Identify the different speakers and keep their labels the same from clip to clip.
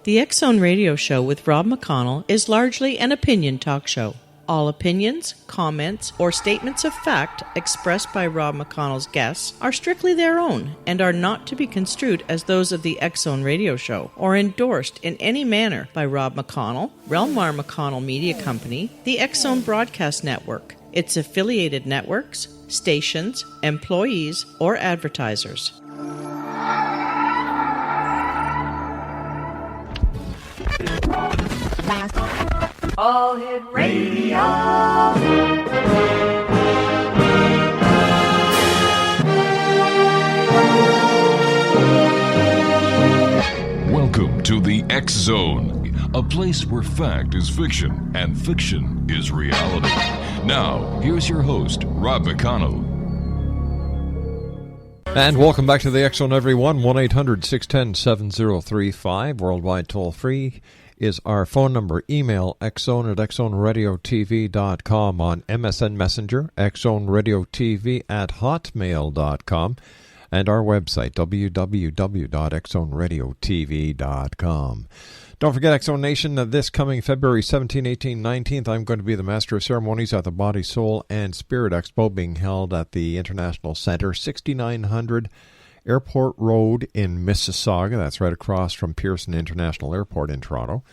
Speaker 1: The X Zone Radio Show with Rob McConnell is largely an opinion talk show. All opinions, comments, or statements of fact expressed by Rob McConnell's guests are strictly their own and are not to be construed as those of the X Zone Radio Show or endorsed in any manner by Rob McConnell, Relmar McConnell Media Company, the X Zone Broadcast Network, its affiliated networks, stations, employees, or advertisers.
Speaker 2: All Hit Radio.
Speaker 3: Welcome to the X Zone, a place where fact is fiction and fiction is reality. Now, here's your host, Rob McConnell.
Speaker 4: And welcome back to the X Zone, everyone. 1-800-610-7035, worldwide toll free is our phone number. Email xzone@xzoneradiotv.com, on MSN Messenger, xzoneradiotv@hotmail.com, and our website, www.xzoneradiotv.com. Don't forget, X Zone Nation, this coming February 17, 18, 19th, I'm going to be the Master of Ceremonies at the Body, Soul, and Spirit Expo being held at the International Center, 6900 Airport Road in Mississauga. That's right across from Pearson International Airport in Toronto.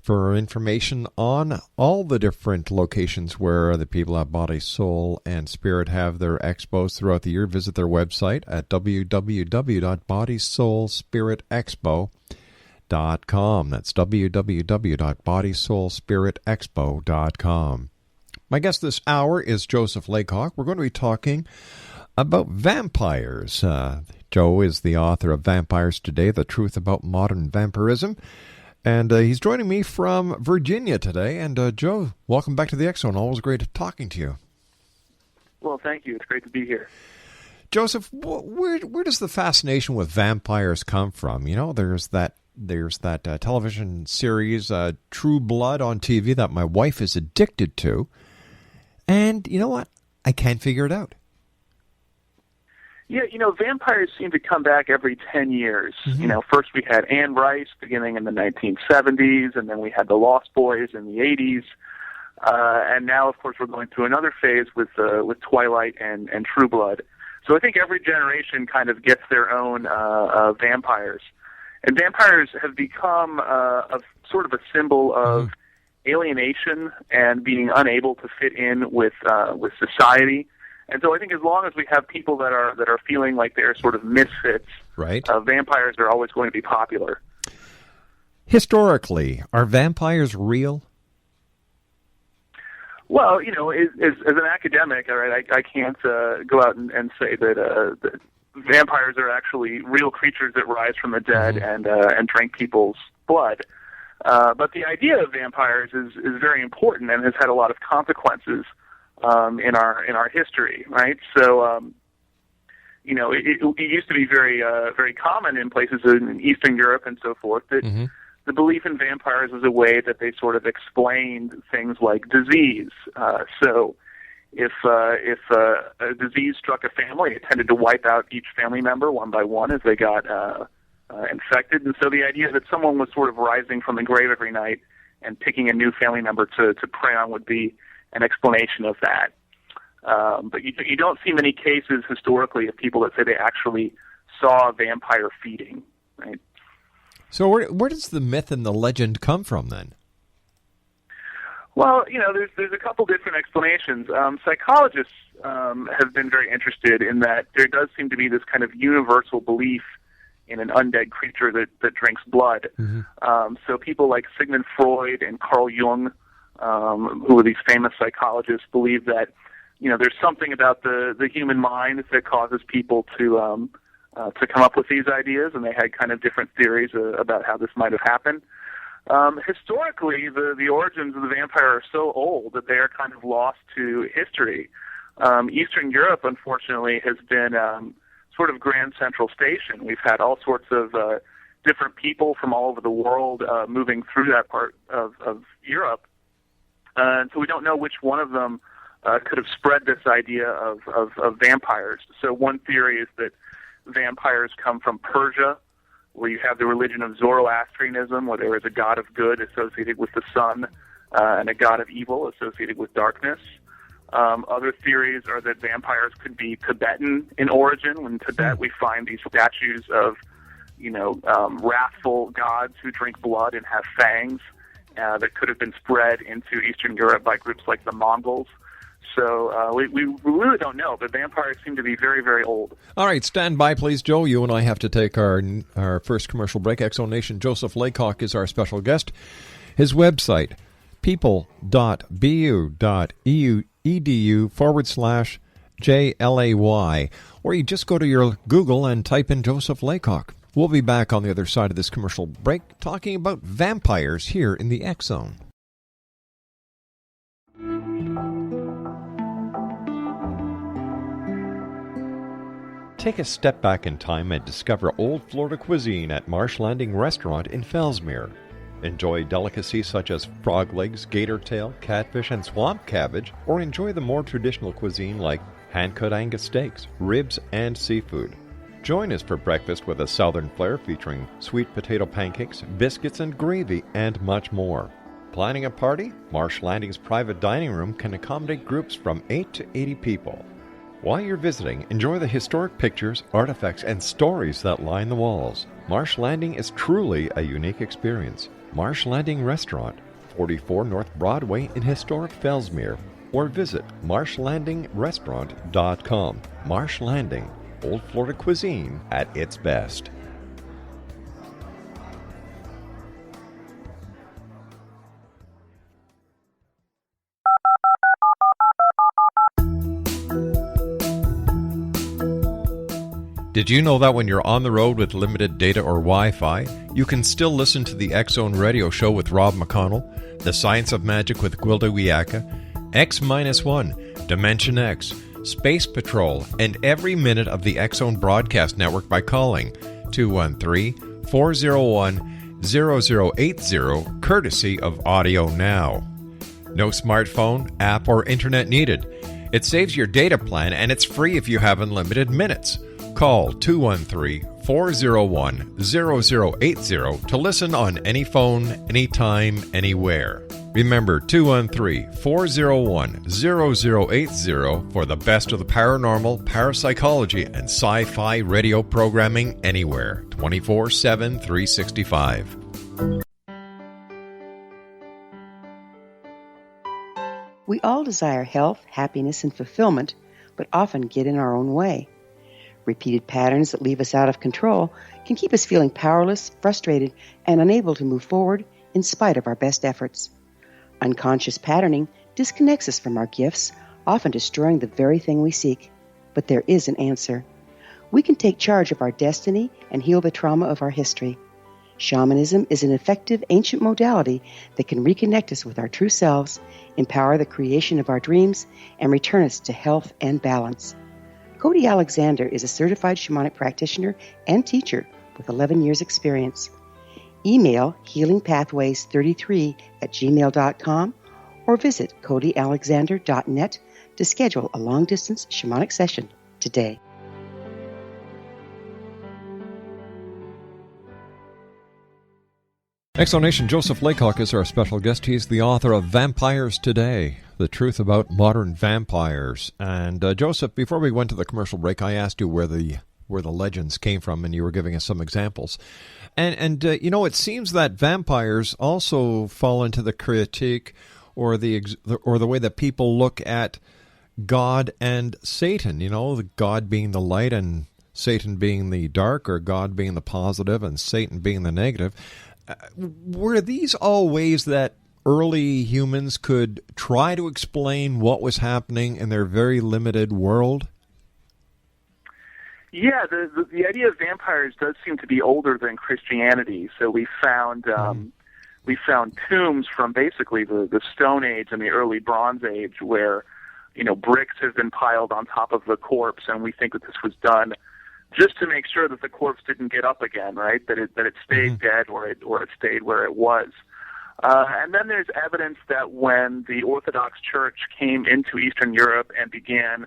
Speaker 4: For information on all the different locations where the people at Body, Soul, and Spirit have their expos throughout the year, visit their website at www.bodysoulspiritexpo.com. That's www.bodysoulspiritexpo.com. My guest this hour is Joseph Laycock. We're going to be talking about vampires. Joe is the author of Vampires Today, The Truth About Modern Vampirism. And he's joining me from Virginia today. And Joe, welcome back to the X Zone. Always great talking to you.
Speaker 5: Well, thank you. It's great to be here.
Speaker 4: Joseph, where does the fascination with vampires come from? You know, there's that television series, True Blood, on TV that my wife is addicted to. And you know what? I can't figure it out.
Speaker 5: Yeah, vampires seem to come back every 10 years. Mm-hmm. First we had Anne Rice beginning in the 1970s, and then we had the Lost Boys in the 80s. And now, of course, we're going through another phase with Twilight and True Blood. So I think every generation kind of gets their own vampires. And vampires have become a sort of a symbol of alienation and being unable to fit in with society. And so I think as long as we have people that are feeling like they're sort of misfits,
Speaker 4: right,
Speaker 5: vampires are always going to be popular.
Speaker 4: Historically, are vampires real?
Speaker 5: Well, as an academic, all right, I can't go out and say that vampires are actually real creatures that rise from the dead and drink people's blood. But the idea of vampires is very important and has had a lot of consequences in our history, right? So, it used to be very very common in places in Eastern Europe and so forth that the belief in vampires was a way that they sort of explained things like disease. So, if a disease struck a family, it tended to wipe out each family member one by one as they got infected. And so, the idea that someone was sort of rising from the grave every night and picking a new family member to prey on would be an explanation of that. But you don't see many cases historically of people that say they actually saw a vampire feeding, right?
Speaker 4: So where does the myth and the legend come from then?
Speaker 5: Well, there's a couple different explanations. Psychologists have been very interested in that there does seem to be this kind of universal belief in an undead creature that drinks blood. So people like Sigmund Freud and Carl Jung, who are these famous psychologists, believe that there's something about the human mind that causes people to come up with these ideas, and they had kind of different theories about how this might have happened. Historically, the origins of the vampire are so old that they are kind of lost to history. Eastern Europe, unfortunately, has been sort of Grand Central Station. We've had all sorts of different people from all over the world moving through that part of Europe. And so we don't know which one of them could have spread this idea of vampires. So one theory is that vampires come from Persia, where you have the religion of Zoroastrianism, where there is a god of good associated with the sun and a god of evil associated with darkness. Other theories are that vampires could be Tibetan in origin. In Tibet, we find these statues of, wrathful gods who drink blood and have fangs that could have been spread into Eastern Europe by groups like the Mongols. So we really don't know, but vampires seem to be very, very old.
Speaker 4: All right, stand by, please, Joe. You and I have to take our first commercial break. Exonation Joseph Laycock is our special guest. His website, people.bu.edu/JLAY, or you just go to your Google and type in Joseph Laycock. We'll be back on the other side of this commercial break talking about vampires here in the X Zone. Take a step back in time and discover old Florida cuisine at Marsh Landing Restaurant in Fellsmere. Enjoy delicacies such as frog legs, gator tail, catfish, and swamp cabbage, or enjoy the more traditional cuisine like hand-cut Angus steaks, ribs, and seafood. Join us for breakfast with a southern flair featuring sweet potato pancakes, biscuits, and gravy, and much more. Planning a party? Marsh Landing's private dining room can accommodate groups from 8 to 80 people. While you're visiting, enjoy the historic pictures, artifacts, and stories that line the walls. Marsh Landing is truly a unique experience. Marsh Landing Restaurant, 44 North Broadway in historic Fellsmere, or visit marshlandingrestaurant.com. Marsh Landing, old Florida cuisine at its best. Did you know that when you're on the road with limited data or Wi-Fi, you can still listen to the X Zone radio show with Rob McConnell, The Science of Magic with Gwilda Wiyaka, X-1, Dimension X, Space Patrol, and every minute of the X Zone broadcast network by calling 213-401-0080, courtesy of Audio Now. No smartphone, app, or internet needed. It saves your data plan, and it's free if you have unlimited minutes. Call 213-401-0080 to listen on any phone, anytime, anywhere. Remember, 213-401-0080 for the best of the paranormal, parapsychology, and sci-fi radio programming anywhere, 24/7, 365.
Speaker 6: We all desire health, happiness, and fulfillment, but often get in our own way. Repeated patterns that leave us out of control can keep us feeling powerless, frustrated, and unable to move forward in spite of our best efforts. Unconscious patterning disconnects us from our gifts, often destroying the very thing we seek. But there is an answer. We can take charge of our destiny and heal the trauma of our history. Shamanism is an effective ancient modality that can reconnect us with our true selves, empower the creation of our dreams, and return us to health and balance. Cody Alexander is a certified shamanic practitioner and teacher with 11 years' experience. Email healingpathways33@gmail.com or visit codyalexander.net to schedule a long-distance shamanic session today.
Speaker 4: Exonation Joseph Laycock is our special guest. He's the author of Vampires Today, The Truth About Modern Vampires. And Joseph, before we went to the commercial break, I asked you where the legends came from, and you were giving us some examples. And it seems that vampires also fall into the critique or the way that people look at God and Satan. The God being the light and Satan being the dark, or God being the positive and Satan being the negative. Were these all ways that early humans could try to explain what was happening in their very limited world?
Speaker 5: Yeah, the idea of vampires does seem to be older than Christianity. So we found tombs from basically the Stone Age and the early Bronze Age, where bricks have been piled on top of the corpse, and we think that this was done just to make sure that the corpse didn't get up again, right? That it stayed dead, or it stayed where it was. And then there's evidence that when the Orthodox Church came into Eastern Europe and began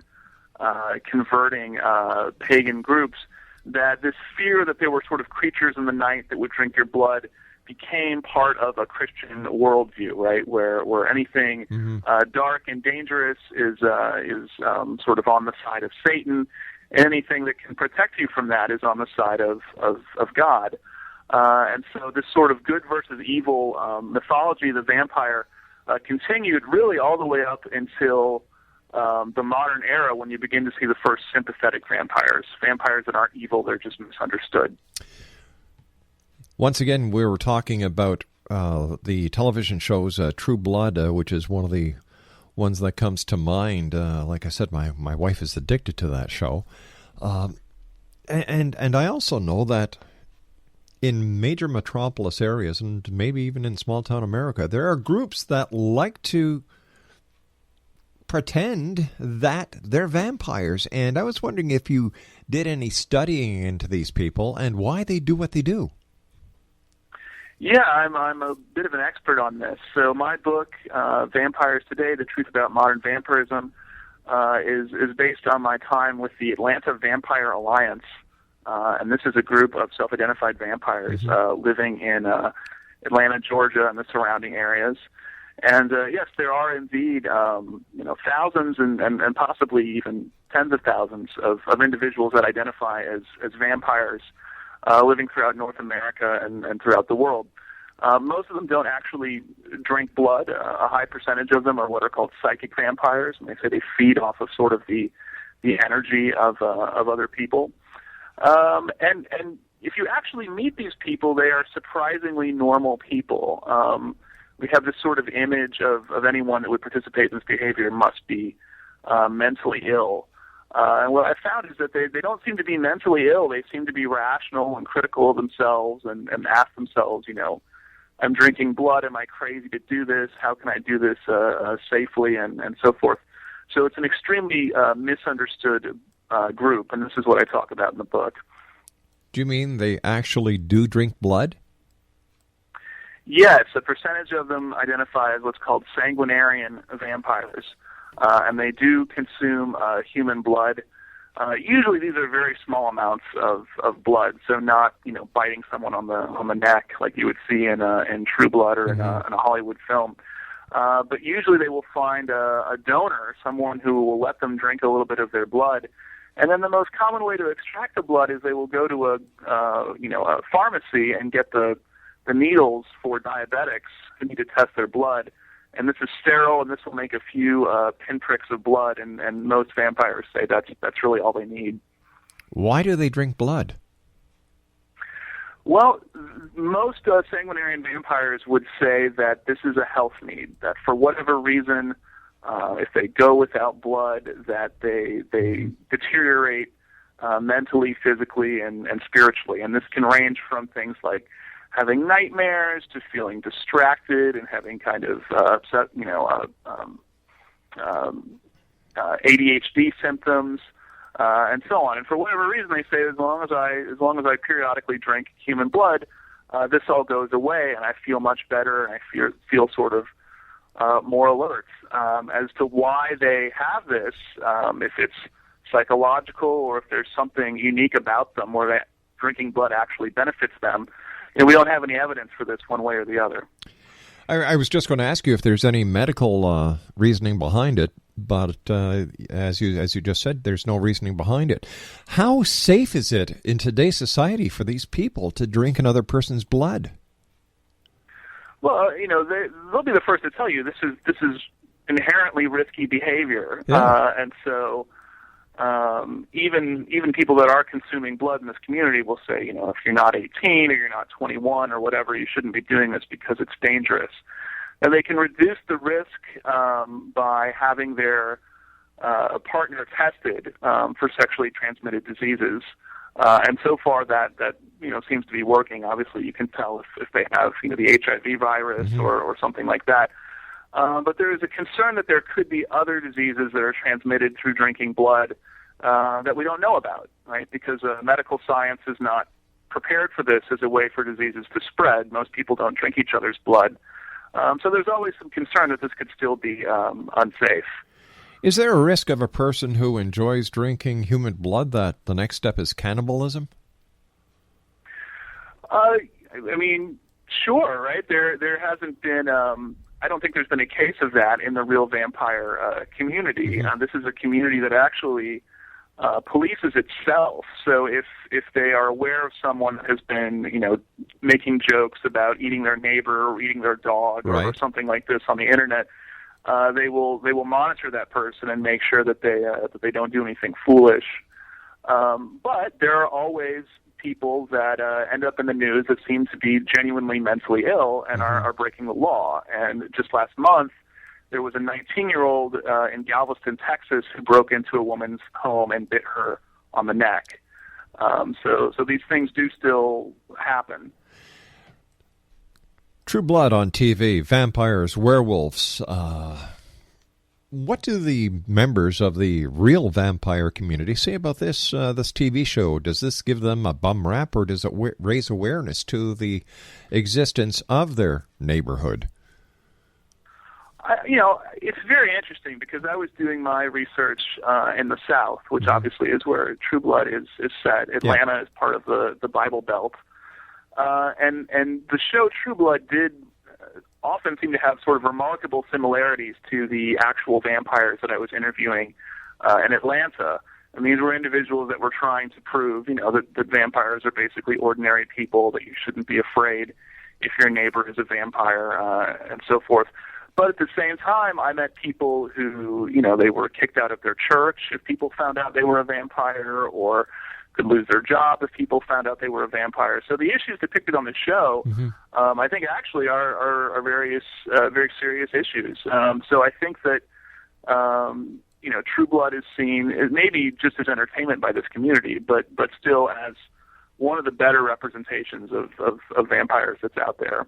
Speaker 5: converting pagan groups, that this fear that there were sort of creatures in the night that would drink your blood became part of a Christian worldview, right? Where anything dark and dangerous is sort of on the side of Satan, and anything that can protect you from that is on the side of God. And so this sort of good versus evil mythology of the vampire continued really all the way up until the modern era, when you begin to see the first sympathetic vampires that aren't evil, they're just misunderstood.
Speaker 4: Once again, we were talking about the television shows True Blood, which is one of the ones that comes to mind. Like I said, my wife is addicted to that show. And I also know that in major metropolis areas, and maybe even in small-town America, there are groups that like to pretend that they're vampires. And I was wondering if you did any studying into these people and why they do what they do.
Speaker 5: Yeah, I'm a bit of an expert on this. So my book, Vampires Today, The Truth About Modern Vampirism, is based on my time with the Atlanta Vampire Alliance. And this is a group of self-identified vampires living in Atlanta, Georgia, and the surrounding areas. And yes, there are indeed thousands and possibly even tens of thousands of individuals that identify as vampires living throughout North America and throughout the world. Most of them don't actually drink blood. A high percentage of them are what are called psychic vampires, and they say they feed off of sort of the energy of other people. And if you actually meet these people, they are surprisingly normal people. We have this sort of image of anyone that would participate in this behavior must be mentally ill. And what I found is that they don't seem to be mentally ill. They seem to be rational and critical of themselves and ask themselves, I'm drinking blood. Am I crazy to do this? How can I do this safely and so forth? So it's an extremely misunderstood group, and this is what I talk about in the book.
Speaker 4: Do you mean they actually do drink blood?
Speaker 5: Yes, a percentage of them identify as what's called sanguinarian vampires. And they do consume human blood. Usually, these are very small amounts of blood, so not biting someone on the neck like you would see in True Blood or in a Hollywood film. But usually, they will find a donor, someone who will let them drink a little bit of their blood. And then the most common way to extract the blood is they will go to a pharmacy and get the needles for diabetics who need to test their blood. And this is sterile, and this will make a few pinpricks of blood, and most vampires say that's really all they need.
Speaker 4: Why do they drink blood?
Speaker 5: Well, most sanguinarian vampires would say that this is a health need, that for whatever reason, if they go without blood, that they deteriorate mentally, physically, and spiritually. And this can range from things like having nightmares to feeling distracted and having kind of ADHD symptoms and so on. And for whatever reason, they say as long as I periodically drink human blood, this all goes away, and I feel much better, and I feel sort of more alert. As to why they have this, if it's psychological or if there's something unique about them where that drinking blood actually benefits them, we don't have any evidence for this one way or the other.
Speaker 4: I was just going to ask you if there's any medical reasoning behind it, but as you just said, there's no reasoning behind it. How safe is it in today's society for these people to drink another person's blood?
Speaker 5: Well, they'll be the first to tell you this is inherently risky behavior, and so. Even people that are consuming blood in this community will say, if you're not 18 or you're not 21 or whatever, you shouldn't be doing this because it's dangerous. And they can reduce the risk by having their partner tested for sexually transmitted diseases. And so far that seems to be working. Obviously, you can tell if they have the HIV virus or something like that. But there is a concern that there could be other diseases that are transmitted through drinking blood that we don't know about, right? Because medical science is not prepared for this as a way for diseases to spread. Most people don't drink each other's blood. So there's always some concern that this could still be unsafe.
Speaker 4: Is there a risk of a person who enjoys drinking human blood that the next step is cannibalism?
Speaker 5: I mean, sure, right? There hasn't been. I don't think there's been a case of that in the real vampire community.
Speaker 4: Mm-hmm.
Speaker 5: This is a community that actually polices itself. So if they are aware of someone that has been, making jokes about eating their neighbor or eating their dog or something like this on the internet, they will monitor that person and make sure that they don't do anything foolish. But there are always people that end up in the news that seem to be genuinely mentally ill and are breaking the law. And just last month, there was a 19-year-old in Galveston, Texas, who broke into a woman's home and bit her on the neck. So these things do still happen.
Speaker 4: True Blood on TV, vampires, werewolves. What do the members of the real vampire community say about this TV show? Does this give them a bum rap, or does it raise awareness to the existence of their neighborhood?
Speaker 5: It's very interesting because I was doing my research in the South, which obviously is where True Blood is set. Atlanta is part of the Bible Belt. And the show True Blood did often seem to have sort of remarkable similarities to the actual vampires that I was interviewing in Atlanta. And these were individuals that were trying to prove, that vampires are basically ordinary people, that you shouldn't be afraid if your neighbor is a vampire, and so forth. But at the same time, I met people who, they were kicked out of their church if people found out they were a vampire, or could lose their job if people found out they were a vampire. So the issues depicted on the show, I think actually are various, very serious issues. So I think that, True Blood is seen as maybe just as entertainment by this community, but still as one of the better representations of vampires that's out there.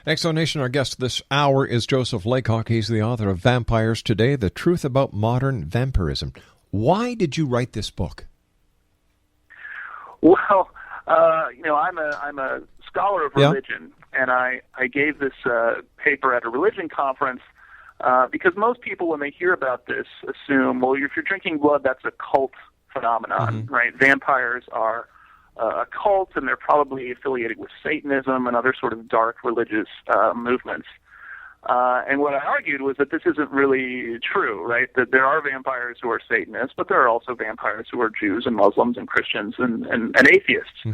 Speaker 4: Exonation, our guest this hour is Joseph Laycock. He's the author of Vampires Today, The Truth About Modern Vampirism. Why did you write this book?
Speaker 5: Well, I'm a scholar of religion, and I gave this paper at a religion conference because most people, when they hear about this, assume, well, if you're drinking blood, that's a cult phenomenon, right? Vampires are a cult, and they're probably affiliated with Satanism and other sort of dark religious movements. And what I argued was that this isn't really true, right? That there are vampires who are Satanists, but there are also vampires who are Jews and Muslims and Christians and atheists.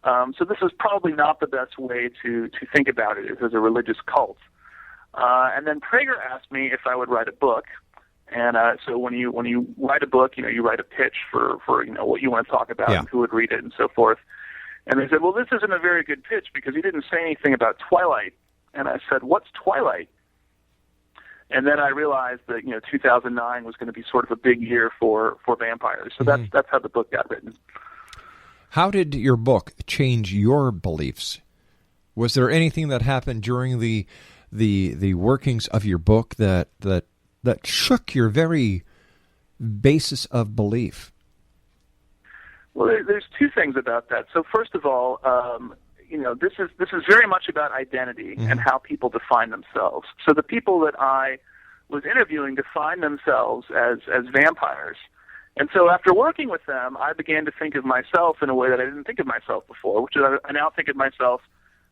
Speaker 5: So this is probably not the best way to think about it, is as a religious cult. And then Prager asked me if I would write a book. And so when you write a book, you write a pitch for what you want to talk about and who would read it and so forth. And they said, well, this isn't a very good pitch because you didn't say anything about Twilight. And I said, what's Twilight? And then I realized that 2009 was going to be sort of a big year for vampires. So that's how the book got written.
Speaker 4: How did your book change your beliefs? Was there anything that happened during the workings of your book that shook your very basis of belief?
Speaker 5: Well, there's two things about that. So first of all, this is very much about identity and how people define themselves. So the people that I was interviewing define themselves as vampires. And so after working with them, I began to think of myself in a way that I didn't think of myself before, which is I now think of myself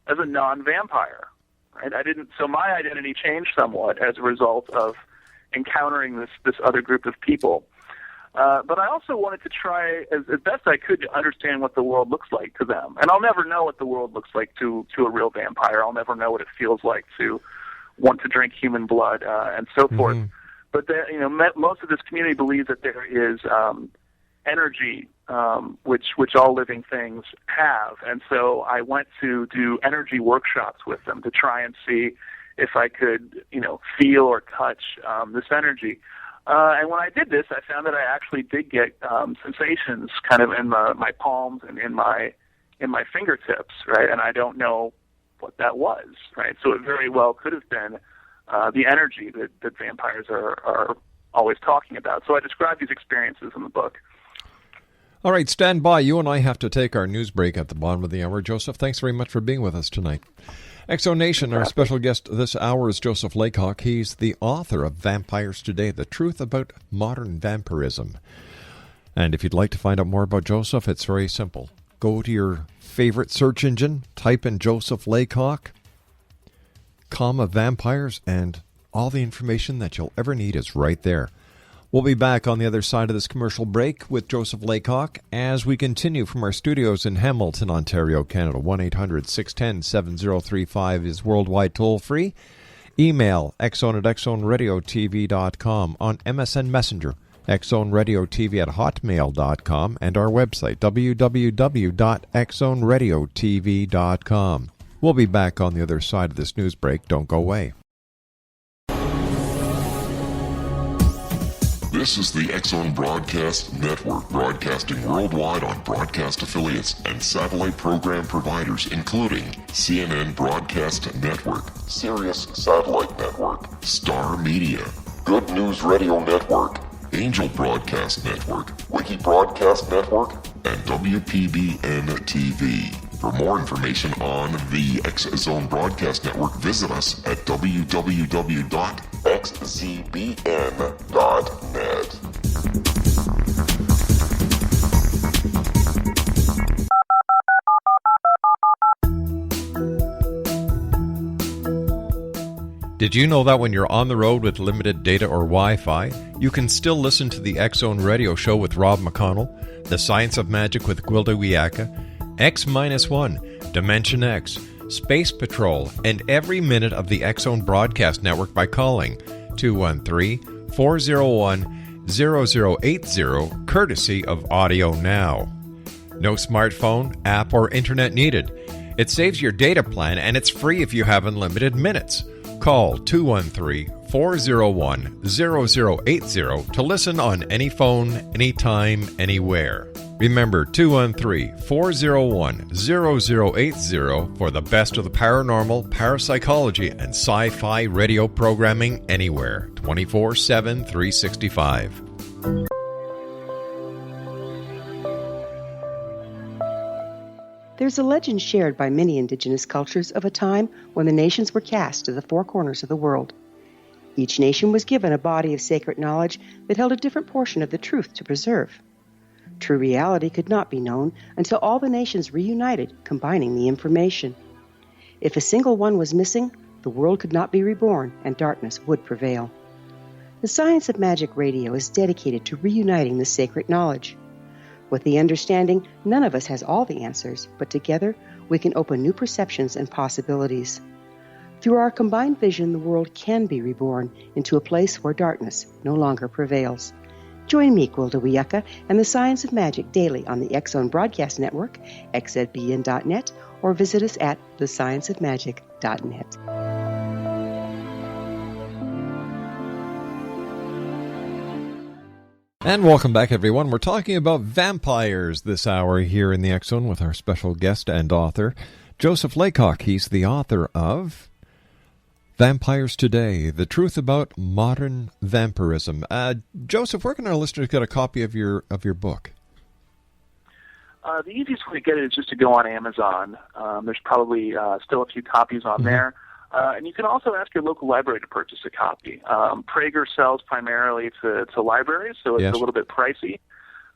Speaker 5: as a non-vampire. Right? So my identity changed somewhat as a result of encountering this other group of people. But I also wanted to try as best I could to understand what the world looks like to them. And I'll never know what the world looks like to a real vampire. I'll never know what it feels like to want to drink human blood and so forth. But most of this community believes that there is energy, which all living things have. And so I went to do energy workshops with them to try and see if I could, feel or touch this energy. And when I did this, I found that I actually did get sensations kind of in my palms and in my fingertips, right? And I don't know what that was, right? So it very well could have been the energy that vampires are always talking about. So I describe these experiences in the book.
Speaker 4: All right, stand by. You and I have to take our news break at the bottom of the hour. Joseph, thanks very much for being with us tonight. Exonation, our special guest this hour is Joseph Laycock. He's the author of Vampires Today, The Truth About Modern Vampirism. And if you'd like to find out more about Joseph, it's very simple. Go to your favorite search engine, type in Joseph Laycock, vampires, and all the information that you'll ever need is right there. We'll be back on the other side of this commercial break with Joseph Laycock as we continue from our studios in Hamilton, Ontario, Canada. 1-800-610-7035 is worldwide toll-free. Email exxon@exxonradiotv.com, on MSN Messenger, exxonradiotv@hotmail.com, and our website, www.exxonradiotv.com. We'll be back on the other side of this news break. Don't go away.
Speaker 3: This is the X-Zone Broadcast Network, broadcasting worldwide on broadcast affiliates and satellite program providers, including CNN Broadcast Network, Sirius Satellite Network, Star Media, Good News Radio Network, Angel Broadcast Network, Wiki Broadcast Network, and WPBN TV. For more information on the X-Zone Broadcast Network, visit us at www.xzbn.net.
Speaker 4: Did you know that when you're on the road with limited data or Wi-Fi, you can still listen to the X-Zone Radio Show with Rob McConnell, The Science of Magic with Gwilda Wiyaka, X-1, Dimension X, Space Patrol, and every minute of the X-Zone Broadcast Network by calling 213-401-0080, courtesy of Audio Now. No smartphone, app, or internet needed. It saves your data plan, and it's free if you have unlimited minutes. Call 213-401-0080 to listen on any phone, anytime, anywhere. Remember, 213-401-0080 for the best of the paranormal, parapsychology, and sci-fi radio programming anywhere, 24/7, 365.
Speaker 6: There's a legend shared by many indigenous cultures of a time when the nations were cast to the four corners of the world. Each nation was given a body of sacred knowledge that held a different portion of the truth to preserve. True reality could not be known until all the nations reunited, combining the information. If a single one was missing, the world could not be reborn and darkness would prevail. The Science of Magic Radio is dedicated to reuniting the sacred knowledge. With the understanding, none of us has all the answers, but together we can open new perceptions and possibilities. Through our combined vision, the world can be reborn into a place where darkness no longer prevails. Join me, Gwilda Wiyaka, and the Science of Magic daily on the X-Zone Broadcast Network, xzbn.net, or visit us at thescienceofmagic.net.
Speaker 4: And welcome back, everyone. We're talking about vampires this hour here in the X-Zone with our special guest and author, Joseph Laycock. He's the author of Vampires Today, The Truth About Modern Vampirism. Joseph, where can our listeners get a copy of your book?
Speaker 5: The easiest way to get it is just to go on Amazon. There's probably still a few copies on there. And you can also ask your local library to purchase a copy. Prager sells primarily to libraries, so it's a little bit pricey.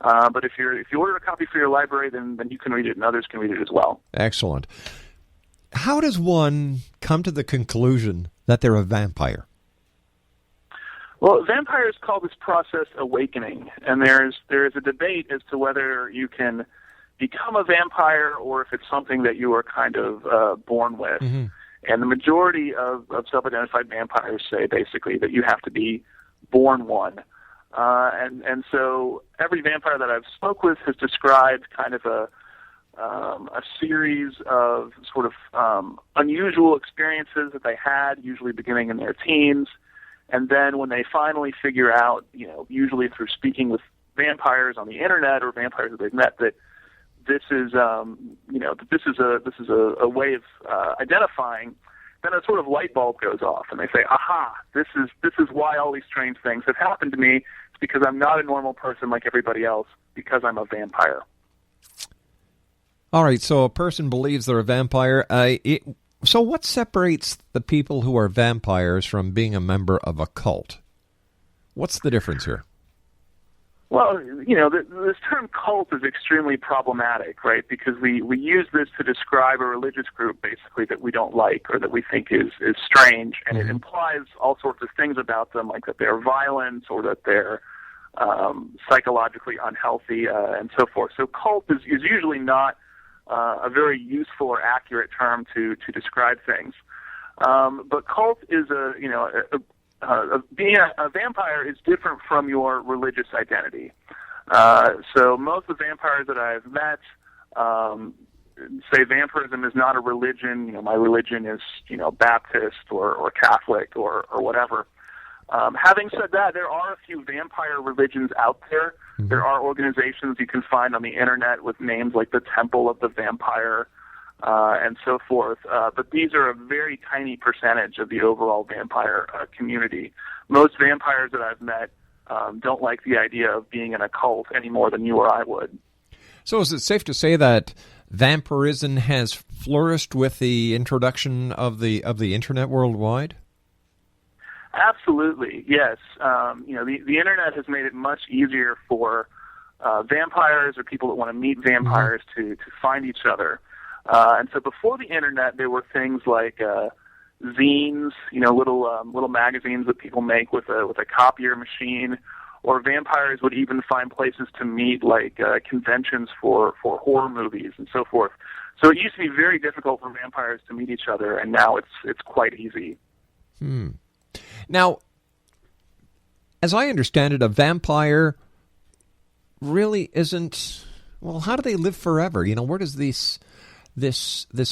Speaker 5: But if you order a copy for your library, then you can read it and others can read it as well.
Speaker 4: Excellent. How does one come to the conclusion that they're a vampire?
Speaker 5: Well, vampires call this process awakening, and there is a debate as to whether you can become a vampire or if it's something that you are kind of born with. Mm-hmm. And the majority of self-identified vampires say basically that you have to be born one. And so every vampire that I've spoke with has described kind of a series of sort of unusual experiences that they had, usually beginning in their teens. And then when they finally figure out, usually through speaking with vampires on the internet or vampires that they've met, that this is, this is a way of identifying, then a sort of light bulb goes off, and they say, "Aha! This is why all these strange things have happened to me. It's because I'm not a normal person like everybody else, because I'm a vampire."
Speaker 4: All right, so a person believes they're a vampire. So what separates the people who are vampires from being a member of a cult? What's the difference here?
Speaker 5: Well, this term cult is extremely problematic, right? Because we use this to describe a religious group, basically, that we don't like or that we think is strange, and it implies all sorts of things about them, like that they're violent or that they're psychologically unhealthy and so forth. So cult is usually not a very useful or accurate term to describe things. But cult is being a vampire is different from your religious identity. So most of the vampires that I've met say vampirism is not a religion. My religion is Baptist or Catholic or whatever. Having said that, there are a few vampire religions out there. Mm-hmm. There are organizations you can find on the internet with names like the Temple of the Vampire and so forth. But these are a very tiny percentage of the overall vampire community. Most vampires that I've met don't like the idea of being in a cult any more than you or I would.
Speaker 4: So is it safe to say that vampirism has flourished with the introduction of the internet worldwide?
Speaker 5: Absolutely, yes. The internet has made it much easier for vampires or people that want to meet vampires to find each other. And so before the internet, there were things like zines, little magazines that people make with a copier machine, or vampires would even find places to meet, like conventions for horror movies and so forth. So it used to be very difficult for vampires to meet each other, and now it's quite easy.
Speaker 4: Now, as I understand it, a vampire really isn't. Well, how do they live forever? Where does this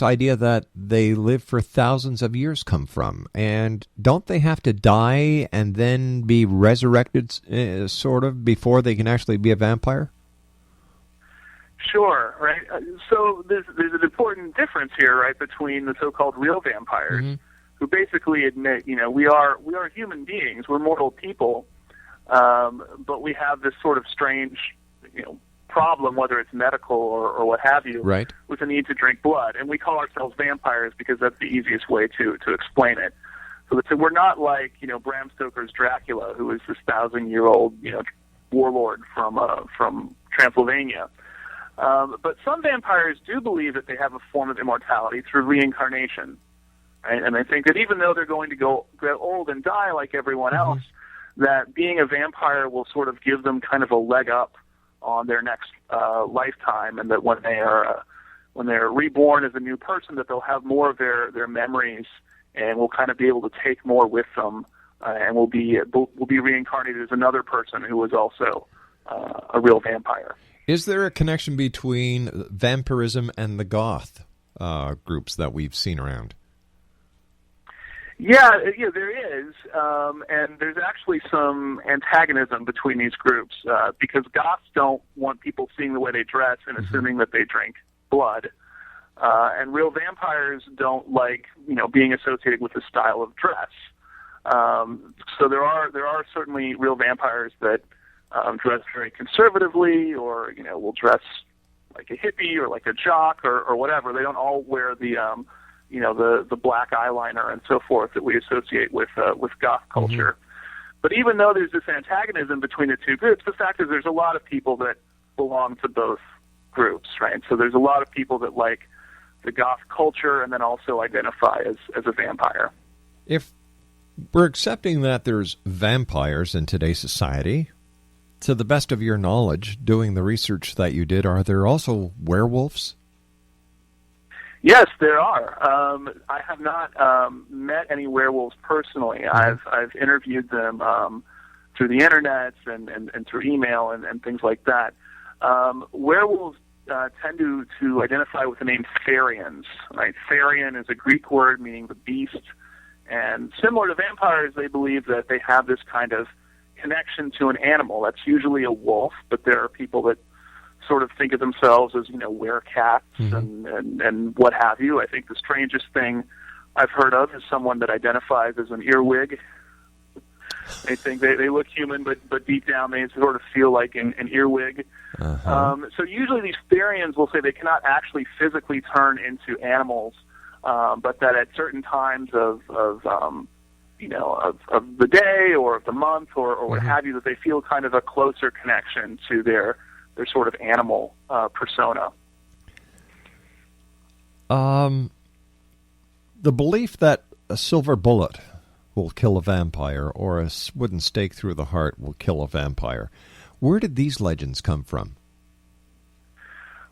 Speaker 4: idea that they live for thousands of years come from? And don't they have to die and then be resurrected, sort of, before they can actually be a vampire?
Speaker 5: Sure, right. So there's an important difference here, right, between the so-called real vampires, who basically admit, we are human beings, we're mortal people, but we have this sort of strange, problem, whether it's medical or what have you,
Speaker 4: right,
Speaker 5: with the need to drink blood. And we call ourselves vampires because that's the easiest way to explain it. So we're not like, Bram Stoker's Dracula, who is this 1,000-year-old, warlord from Transylvania. But some vampires do believe that they have a form of immortality through reincarnation. Right? And they think that even though they're going to get old and die like everyone else, that being a vampire will sort of give them kind of a leg up on their next lifetime, and that when they're reborn as a new person, that they'll have more of their memories and will kind of be able to take more with them, and will be reincarnated as another person who is also a real vampire.
Speaker 4: Is there a connection between vampirism and the goth groups that we've seen around?
Speaker 5: Yeah, there is, and there's actually some antagonism between these groups because goths don't want people seeing the way they dress and assuming that they drink blood, and real vampires don't like being associated with the style of dress. So there are certainly real vampires that dress very conservatively, or will dress like a hippie or like a jock or whatever. They don't all wear the black eyeliner and so forth that we associate with goth culture. But even though there's this antagonism between the two groups, the fact is there's a lot of people that belong to both groups, right? So there's a lot of people that like the goth culture and then also identify as a vampire.
Speaker 4: If we're accepting that there's vampires in today's society, to the best of your knowledge, doing the research that you did, are there also werewolves?
Speaker 5: Yes, there are. I have not met any werewolves personally. I've interviewed them through the internet and through email and things like that. Werewolves tend to identify with the name Therians. Right? Therian is a Greek word meaning the beast, and similar to vampires, they believe that they have this kind of connection to an animal. That's usually a wolf, but there are people that sort of think of themselves as, werecats and what have you. I think the strangest thing I've heard of is someone that identifies as an earwig. They think they look human, but deep down they sort of feel like an earwig. So usually these Therians will say they cannot actually physically turn into animals, but that at certain times of the day or of the month or what have you, that they feel kind of a closer connection to their sort of animal persona.
Speaker 4: The belief that a silver bullet will kill a vampire or a wooden stake through the heart will kill a vampire. Where did these legends come from?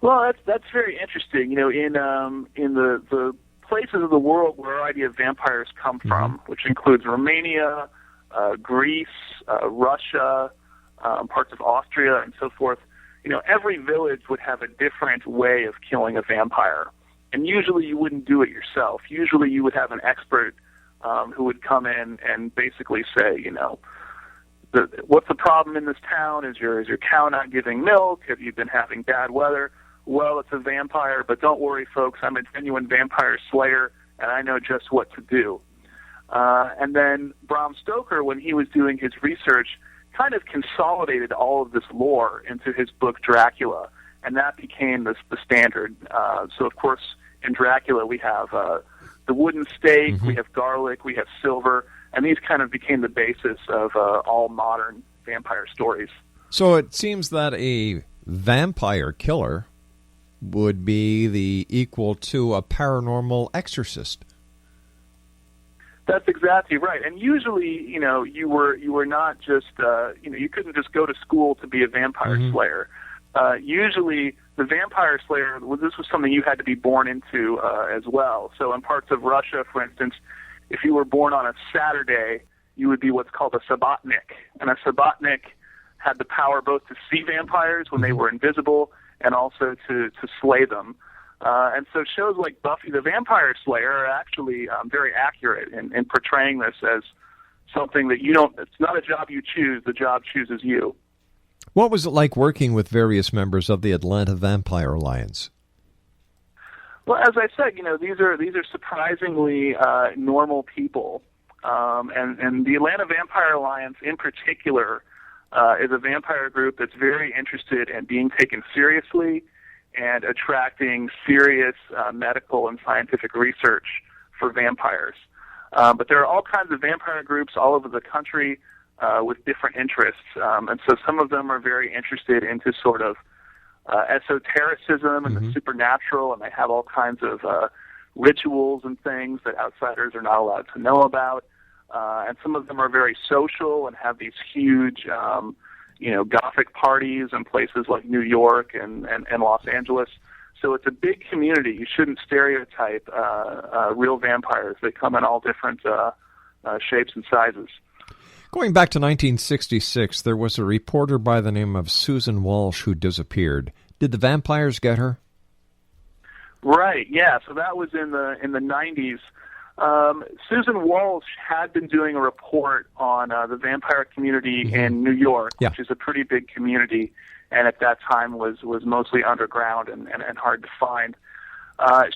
Speaker 5: Well, that's very interesting. In the places of the world where our idea of vampires come from, which includes Romania, Greece, Russia, parts of Austria, and so forth, every village would have a different way of killing a vampire. And usually you wouldn't do it yourself. Usually you would have an expert who would come in and basically say, what's the problem in this town? Is your cow not giving milk? Have you been having bad weather? Well, it's a vampire, but don't worry, folks. I'm a genuine vampire slayer, and I know just what to do. And then Bram Stoker, when he was doing his research, kind of consolidated all of this lore into his book Dracula, and that became the standard. So, of course, in Dracula we have the wooden stake, we have garlic, we have silver, and these kind of became the basis of all modern vampire stories.
Speaker 4: So it seems that a vampire killer would be the equal to a paranormal exorcist.
Speaker 5: That's exactly right. And usually, you were not just, you couldn't just go to school to be a vampire slayer. Usually, the vampire slayer, this was something you had to be born into as well. So in parts of Russia, for instance, if you were born on a Saturday, you would be what's called a sabbatnik. And a sabbatnik had the power both to see vampires when they were invisible and also to slay them. And so shows like Buffy the Vampire Slayer are actually very accurate in portraying this as something that it's not a job you choose, the job chooses you.
Speaker 4: What was it like working with various members of the Atlanta Vampire Alliance?
Speaker 5: Well, as I said, these are surprisingly normal people. And the Atlanta Vampire Alliance in particular is a vampire group that's very interested in being taken seriously and attracting serious medical and scientific research for vampires. But there are all kinds of vampire groups all over the country with different interests. And so some of them are very interested into sort of esotericism and the supernatural, and they have all kinds of rituals and things that outsiders are not allowed to know about. And some of them are very social and have these huge, Gothic parties in places like New York and Los Angeles. So it's a big community. You shouldn't stereotype real vampires. They come in all different shapes and sizes.
Speaker 4: Going back to 1966, there was a reporter by the name of Susan Walsh who disappeared. Did the vampires get her?
Speaker 5: Right, yeah. So that was in the 90s. Susan Walsh had been doing a report on the vampire community in New York, which is a pretty big community, and at that time was mostly underground and hard to find.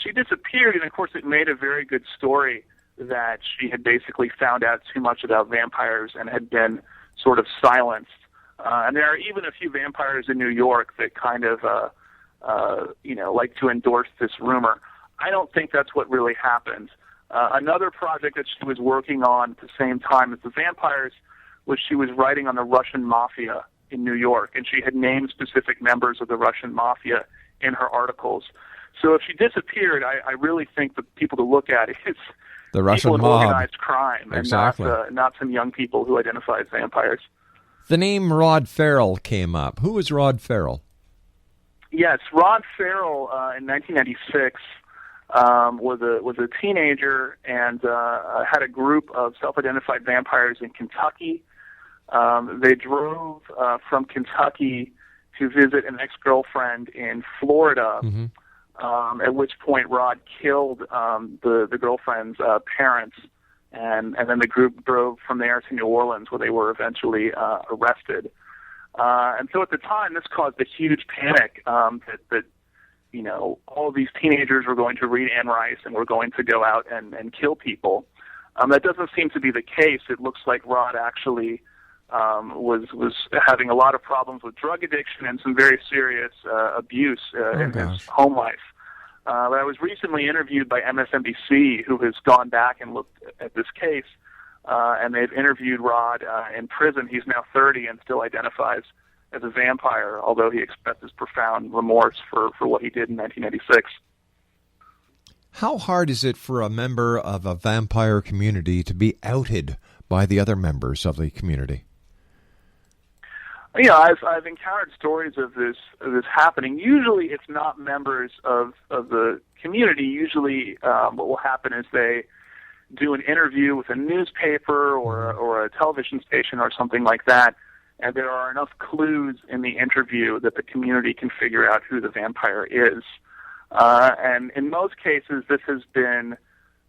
Speaker 5: She disappeared, and of course it made a very good story that she had basically found out too much about vampires and had been sort of silenced. And there are even a few vampires in New York that kind of, like to endorse this rumor. I don't think that's what really happened. Another project that she was working on at the same time as the vampires was she was writing on the Russian mafia in New York, and she had named specific members of the Russian mafia in her articles. So if she disappeared, I really think the people to look at is
Speaker 4: the Russian
Speaker 5: people in
Speaker 4: mob.
Speaker 5: organized crime,
Speaker 4: Exactly.
Speaker 5: And not some young people who identify as vampires.
Speaker 4: The name Rod Farrell came up. Who is Rod Farrell?
Speaker 5: Yes, Rod Farrell in 1996 was a teenager and had a group of self-identified vampires in Kentucky. They drove from Kentucky to visit an ex-girlfriend in Florida, at which point Rod killed the girlfriend's parents, and then the group drove from there to New Orleans, where they were eventually arrested. And so at the time, this caused a huge panic that all of these teenagers were going to read Anne Rice and were going to go out and kill people. That doesn't seem to be the case. It looks like Rod actually was having a lot of problems with drug addiction and some very serious abuse in his home life. But I was recently interviewed by MSNBC, who has gone back and looked at this case, and they've interviewed Rod in prison. He's now 30 and still identifies as a vampire, although he expresses profound remorse for what he did in 1986.
Speaker 4: How hard is it for a member of a vampire community to be outed by the other members of the community?
Speaker 5: You know, I've encountered stories of this happening. Usually, it's not members of the community. Usually, what will happen is they do an interview with a newspaper or a television station or something like that, and there are enough clues in the interview that the community can figure out who the vampire is. And in most cases, this has been,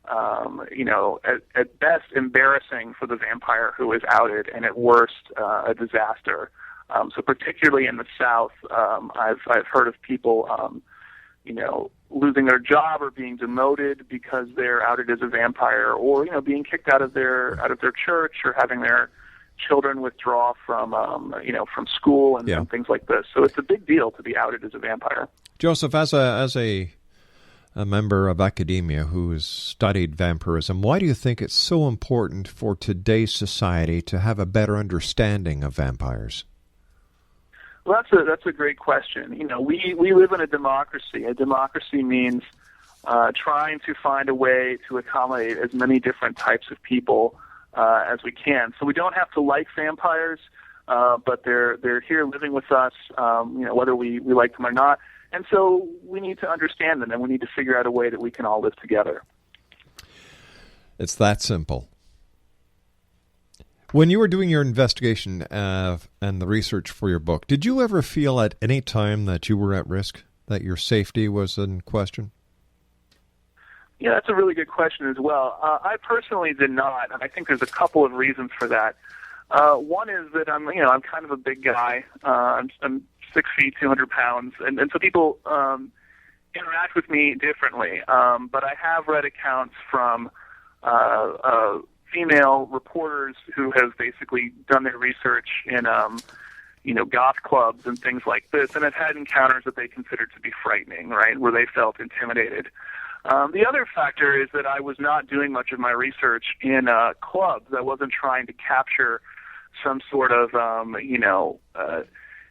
Speaker 5: at best embarrassing for the vampire who is outed, and at worst, a disaster. So particularly in the South, I've heard of people, losing their job or being demoted because they're outed as a vampire, or being kicked out of their church, or having their children withdraw from school and things like this. So it's a big deal to be outed as a vampire.
Speaker 4: Joseph, as a member of academia who has studied vampirism, why do you think it's so important for today's society to have a better understanding of vampires?
Speaker 5: Well, that's a great question. We live in a democracy. A democracy means trying to find a way to accommodate as many different types of people as we can. So we don't have to like vampires, but they're here living with us, whether we like them or not. And so we need to understand them, and we need to figure out a way that we can all live together.
Speaker 4: It's that simple. When you were doing your investigation and the research for your book, did you ever feel at any time that you were at risk, that your safety was in question?
Speaker 5: Yeah, that's a really good question as well. I personally did not, and I think there's a couple of reasons for that. One is that I'm kind of a big guy. I'm 6 feet, 200 pounds, and so people interact with me differently. But I have read accounts from female reporters who have basically done their research in, goth clubs and things like this, and have had encounters that they considered to be frightening, right, where they felt intimidated. The other factor is that I was not doing much of my research in clubs. I wasn't trying to capture some sort of,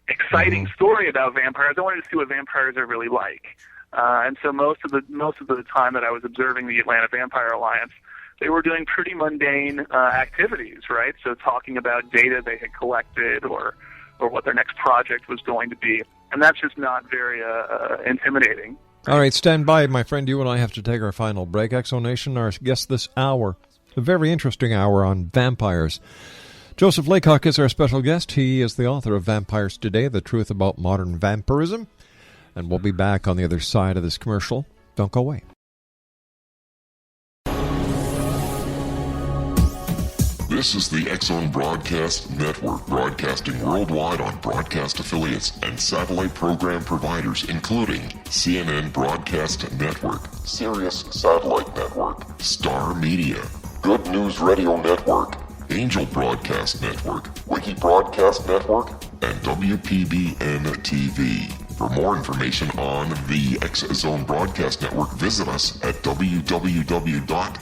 Speaker 5: exciting story about vampires. I wanted to see what vampires are really like. And so most of the time that I was observing the Atlanta Vampire Alliance, they were doing pretty mundane activities, right? So talking about data they had collected or what their next project was going to be. And that's just not very intimidating.
Speaker 4: All right, stand by, my friend. You and I have to take our final break. Exonation, our guest this hour, a very interesting hour on vampires. Joseph Laycock is our special guest. He is the author of Vampires Today, The Truth About Modern Vampirism. And we'll be back on the other side of this commercial. Don't go away.
Speaker 3: This is the X-Zone Broadcast Network, broadcasting worldwide on broadcast affiliates and satellite program providers, including CNN Broadcast Network, Sirius Satellite Network, Star Media, Good News Radio Network, Angel Broadcast Network, Wiki Broadcast Network, and WPBN TV. For more information on the X-Zone Broadcast Network, visit us at www.xzbn.net.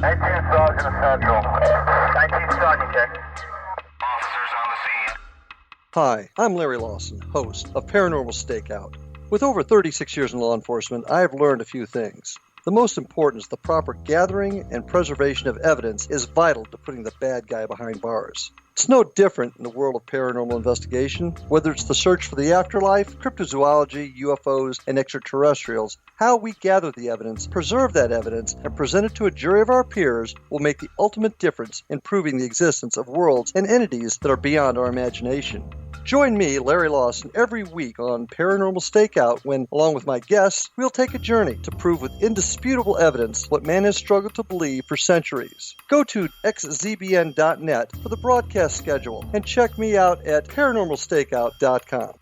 Speaker 7: 19 Sergeant Central. 19 Sergeant, check. Officers on the scene.
Speaker 8: Hi, I'm Larry Lawson, host of Paranormal Stakeout. With over 36 years in law enforcement, I have learned a few things. The most important is the proper gathering and preservation of evidence is vital to putting the bad guy behind bars. It's no different in the world of paranormal investigation. Whether it's the search for the afterlife, cryptozoology, UFOs, and extraterrestrials, how we gather the evidence, preserve that evidence, and present it to a jury of our peers will make the ultimate difference in proving the existence of worlds and entities that are beyond our imagination. Join me, Larry Lawson, every week on Paranormal Stakeout when, along with my guests, we'll take a journey to prove with indisputable evidence what man has struggled to believe for centuries. Go to xzbn.net for the broadcast schedule and check me out at paranormalstakeout.com.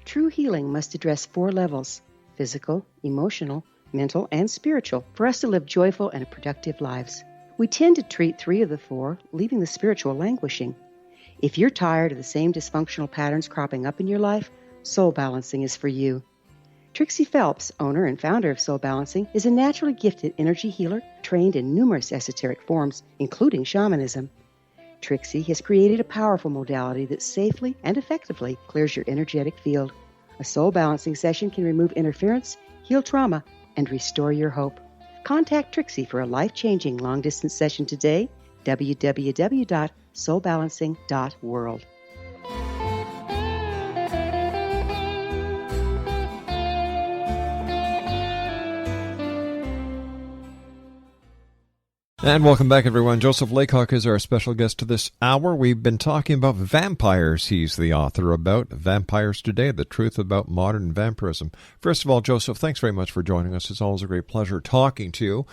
Speaker 6: True healing must address 4 levels: physical, emotional, mental, and spiritual, for us to live joyful and productive lives. We tend to treat 3 of the 4, leaving the spiritual languishing. If you're tired of the same dysfunctional patterns cropping up in your life, Soul Balancing is for you. Trixie Phelps, owner and founder of Soul Balancing, is a naturally gifted energy healer trained in numerous esoteric forms, including shamanism. Trixie has created a powerful modality that safely and effectively clears your energetic field. A Soul Balancing session can remove interference, heal trauma, and restore your hope. Contact Trixie for a life-changing long-distance session today. www.soulbalancing.world.
Speaker 4: And welcome back, everyone. Joseph Laycock is our special guest to this hour. We've been talking about vampires. He's the author about Vampires Today, The Truth About Modern Vampirism. First of all, Joseph, thanks very much for joining us. It's always a great pleasure talking to you.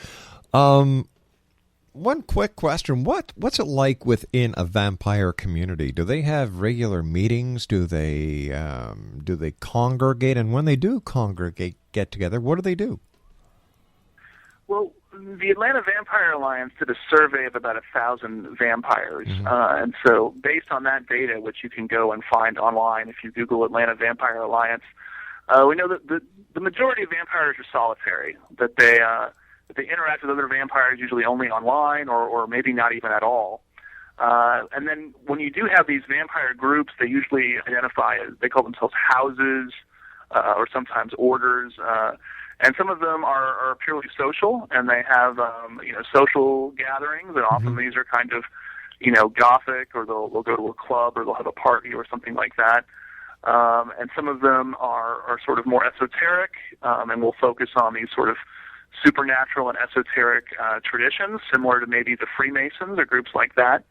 Speaker 4: One quick question. What's it like within a vampire community? Do they have regular meetings? Do they congregate? And when they do congregate, get together, what do they do?
Speaker 5: Well, the Atlanta Vampire Alliance did a survey of about 1,000 vampires, and so based on that data, which you can go and find online if you Google Atlanta Vampire Alliance, we know that the majority of vampires are solitary, that they interact with other vampires usually only online or maybe not even at all. And then when you do have these vampire groups, they usually identify as, they call themselves houses or sometimes orders. And some of them are purely social, and they have social gatherings, and often these are kind of gothic, or they'll go to a club, or they'll have a party or something like that. And some of them are sort of more esoteric, and will focus on these sort of supernatural and esoteric traditions, similar to maybe the Freemasons or groups like that.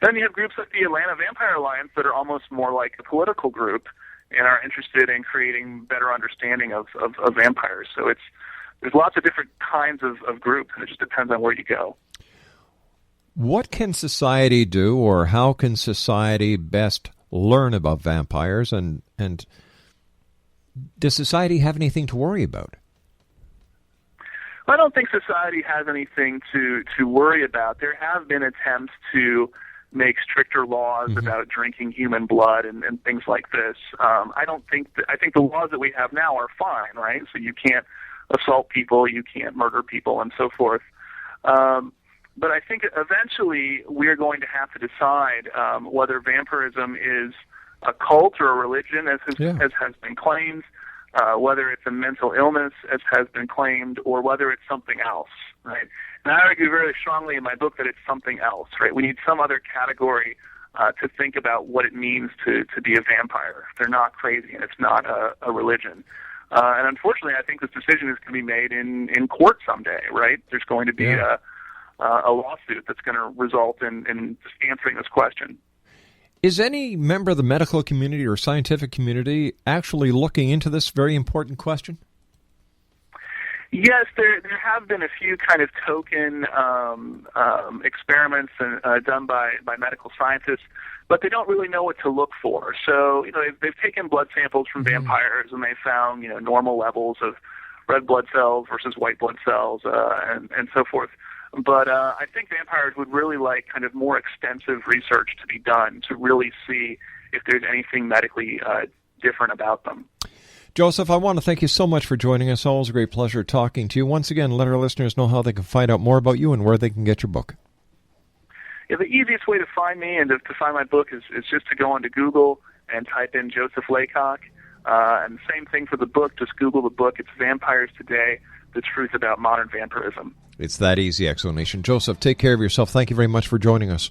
Speaker 5: And then you have groups like the Atlanta Vampire Alliance that are almost more like a political group, and are interested in creating better understanding of vampires. So there's lots of different kinds of groups, and it just depends on where you go.
Speaker 4: What can society do, or how can society best learn about vampires, and does society have anything to worry about?
Speaker 5: I don't think society has anything to worry about. There have been attempts to make stricter laws about drinking human blood and things like this. I think the laws that we have now are fine, right? So you can't assault people, you can't murder people, and so forth. But I think eventually we're going to have to decide whether vampirism is a cult or a religion, as has been claimed, whether it's a mental illness, as has been claimed, or whether it's something else, right? And I argue very strongly in my book that it's something else, right? We need some other category to think about what it means to be a vampire. They're not crazy, and it's not a religion. And unfortunately, I think this decision is going to be made in court someday, right? There's going to be a lawsuit that's going to result in just answering this question.
Speaker 4: Is any member of the medical community or scientific community actually looking into this very important question?
Speaker 5: Yes, there have been a few kind of token experiments done by medical scientists, but they don't really know what to look for. So, they've taken blood samples from vampires, and they found, normal levels of red blood cells versus white blood cells, and so forth. But I think vampires would really like kind of more extensive research to be done to really see if there's anything medically different about them.
Speaker 4: Joseph, I want to thank you so much for joining us. Always a great pleasure talking to you. Once again, let our listeners know how they can find out more about you and where they can get your book.
Speaker 5: Yeah, the easiest way to find me and to find my book is just to go onto Google and type in Joseph Laycock. And the same thing for the book. Just Google the book. It's Vampires Today, The Truth About Modern Vampirism.
Speaker 4: It's that easy, Exonation. Joseph, take care of yourself. Thank you very much for joining us.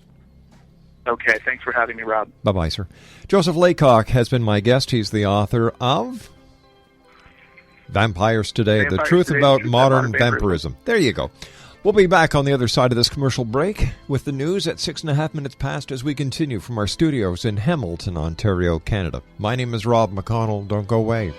Speaker 5: Okay, thanks for having me, Rob.
Speaker 4: Bye-bye, sir. Joseph Laycock has been my guest. He's the author of Vampires Today, The Truth About Modern Vampirism. There you go. We'll be back on the other side of this commercial break with the news at 6.5 minutes past as we continue from our studios in Hamilton, Ontario, Canada. My name is Rob McConnell. Don't go away.